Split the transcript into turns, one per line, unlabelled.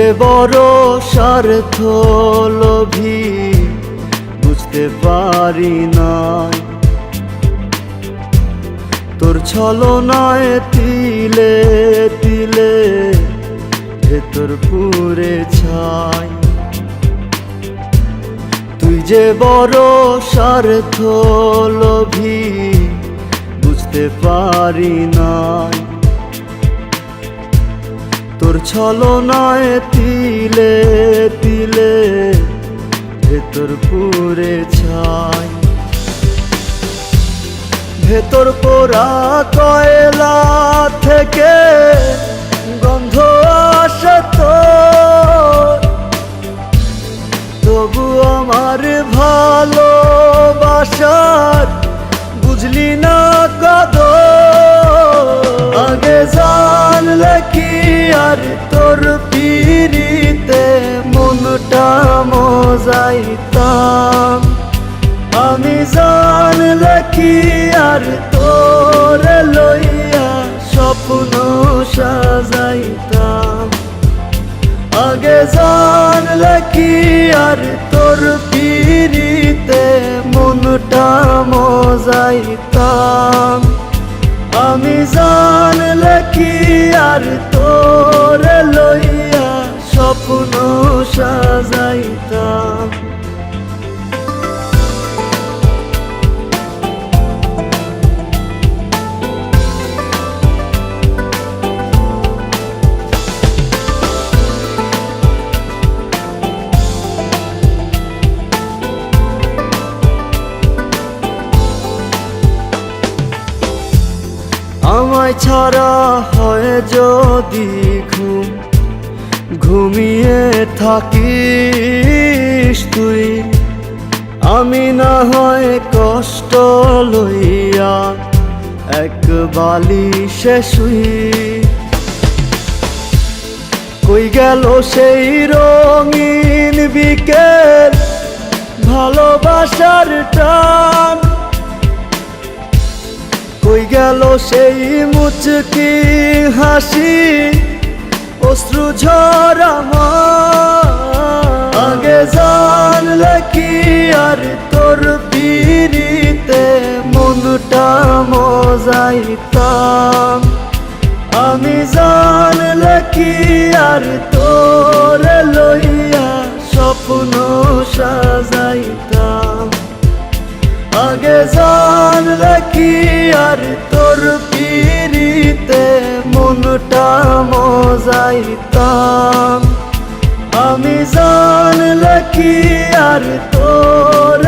যে বড় স্বার্থ লোভী বুঝতে পারি না, তোর ছলনায় তিলে তিলে ভেতর পুরে ছাই। তুই যে বড় স্বার্থ লোভী বুঝতে পারি না, তোর ছলনায় তিলে তিলে ভেতর পুরে ছাই। ভেতর পোড়া কয়লা থেকে গন্ধ আসে তোর, তবু আমার ভালোবাসার বুঝলি না কদর। আগে জানলে কি আর তোর পিরিতে মনটা মজাইতাম, আমি জানলে কি আর তোর লইয়া স্বপ্ন সাজাইতাম। আগে জানলে কি আর তোর পিরিতে মনটা মজাইতাম, আমি জানলে কি আর তোর লইয়া স্বপ্ন সাজাইতাম। আমায় ছাড়া হয় যদি ঘুম, ঘুমিয়ে থাকিস তুই, আমি না হয় কষ্ট লইয়া এক বালিশে শুই। কই গেল সেই রঙিন বিকেল, ভালোবাসার টান, কই গেল সেই মুচকি হাসি, অশ্রু ঝরা আমার। আগে জানলে কি আর তোর পিরিতে মনটা মজাইতাম, আমি জানলে কি আর তোর লইয়া স্বপ্ন সাজাইতাম। আগে জানলে কি আর তোর পিরিতে মনটা মজাইতাম, আমি জানলে কি আর তোর